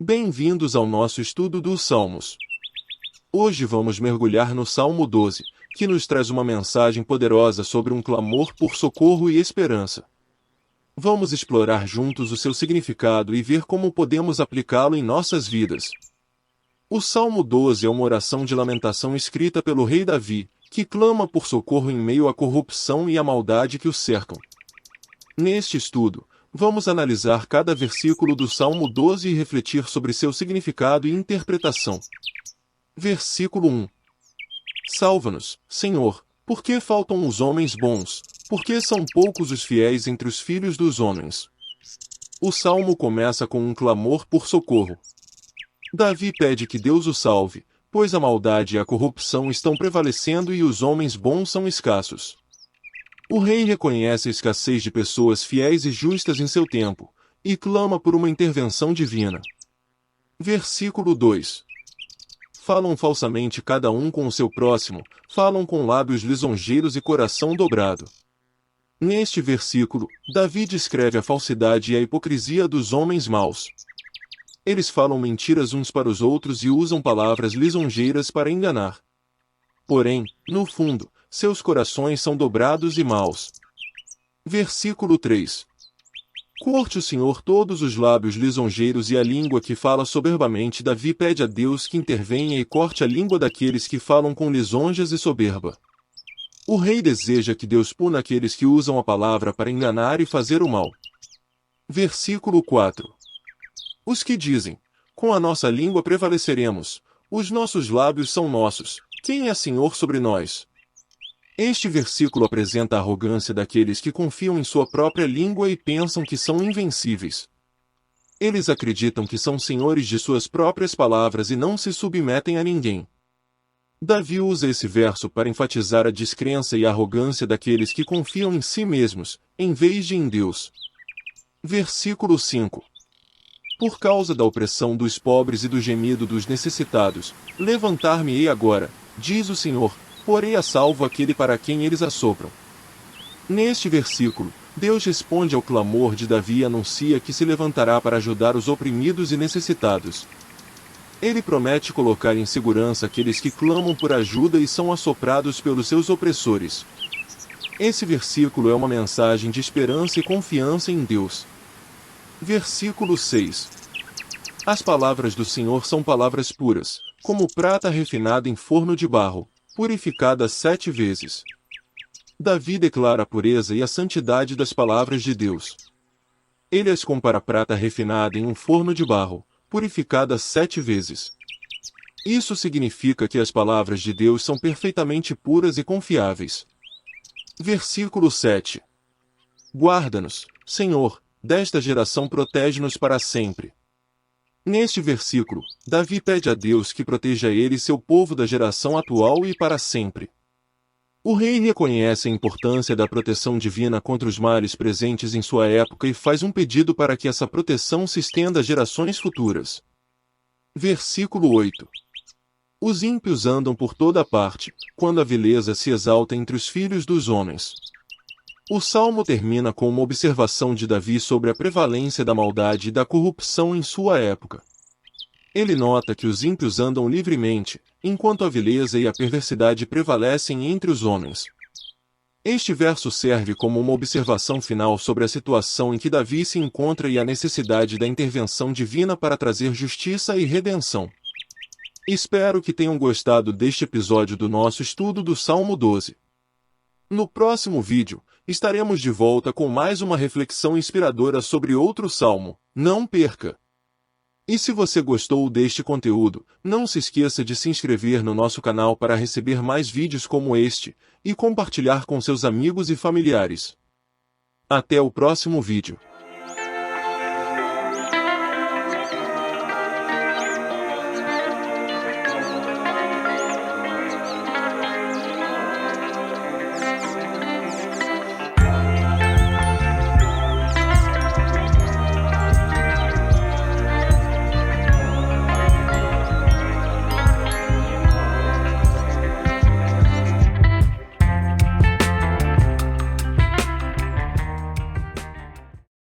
Bem-vindos ao nosso estudo dos Salmos. Hoje vamos mergulhar no Salmo 12, que nos traz uma mensagem poderosa sobre um clamor por socorro e esperança. Vamos explorar juntos o seu significado e ver como podemos aplicá-lo em nossas vidas. O Salmo 12 é uma oração de lamentação escrita pelo rei Davi, que clama por socorro em meio à corrupção e à maldade que o cercam. Neste estudo, vamos analisar cada versículo do Salmo 12 e refletir sobre seu significado e interpretação. Versículo 1. Salva-nos, Senhor, porque faltam os homens bons, porque são poucos os fiéis entre os filhos dos homens. O salmo começa com um clamor por socorro. Davi pede que Deus o salve, pois a maldade e a corrupção estão prevalecendo e os homens bons são escassos. O rei reconhece a escassez de pessoas fiéis e justas em seu tempo, e clama por uma intervenção divina. Versículo 2. Falam falsamente cada um com o seu próximo, falam com lábios lisonjeiros e coração dobrado. Neste versículo, Davi descreve a falsidade e a hipocrisia dos homens maus. Eles falam mentiras uns para os outros e usam palavras lisonjeiras para enganar. Porém, no fundo, seus corações são dobrados e maus. Versículo 3. Corte o Senhor todos os lábios lisonjeiros e a língua que fala soberbamente. Davi pede a Deus que intervenha e corte a língua daqueles que falam com lisonjas e soberba. O rei deseja que Deus puna aqueles que usam a palavra para enganar e fazer o mal. Versículo 4. Os que dizem, com a nossa língua prevaleceremos, os nossos lábios são nossos, quem é Senhor sobre nós? Este versículo apresenta a arrogância daqueles que confiam em sua própria língua e pensam que são invencíveis. Eles acreditam que são senhores de suas próprias palavras e não se submetem a ninguém. Davi usa esse verso para enfatizar a descrença e a arrogância daqueles que confiam em si mesmos, em vez de em Deus. Versículo 5. Por causa da opressão dos pobres e do gemido dos necessitados, levantar-me-ei agora, diz o Senhor, porei a salvo aquele para quem eles assopram. Neste versículo, Deus responde ao clamor de Davi e anuncia que se levantará para ajudar os oprimidos e necessitados. Ele promete colocar em segurança aqueles que clamam por ajuda e são assoprados pelos seus opressores. Esse versículo é uma mensagem de esperança e confiança em Deus. Versículo 6. As palavras do Senhor são palavras puras, como prata refinada em forno de barro, purificada 7 vezes. Davi declara a pureza e a santidade das palavras de Deus. Ele as compara à prata refinada em um forno de barro, purificada 7 vezes. Isso significa que as palavras de Deus são perfeitamente puras e confiáveis. Versículo 7. Guarda-nos, Senhor, desta geração protege-nos para sempre. Neste versículo, Davi pede a Deus que proteja ele e seu povo da geração atual e para sempre. O rei reconhece a importância da proteção divina contra os males presentes em sua época e faz um pedido para que essa proteção se estenda a gerações futuras. Versículo 8. Os ímpios andam por toda parte, quando a vileza se exalta entre os filhos dos homens. O salmo termina com uma observação de Davi sobre a prevalência da maldade e da corrupção em sua época. Ele nota que os ímpios andam livremente, enquanto a vileza e a perversidade prevalecem entre os homens. Este verso serve como uma observação final sobre a situação em que Davi se encontra e a necessidade da intervenção divina para trazer justiça e redenção. Espero que tenham gostado deste episódio do nosso estudo do Salmo 12. No próximo vídeo, estaremos de volta com mais uma reflexão inspiradora sobre outro salmo. Não perca! E se você gostou deste conteúdo, não se esqueça de se inscrever no nosso canal para receber mais vídeos como este, e compartilhar com seus amigos e familiares. Até o próximo vídeo.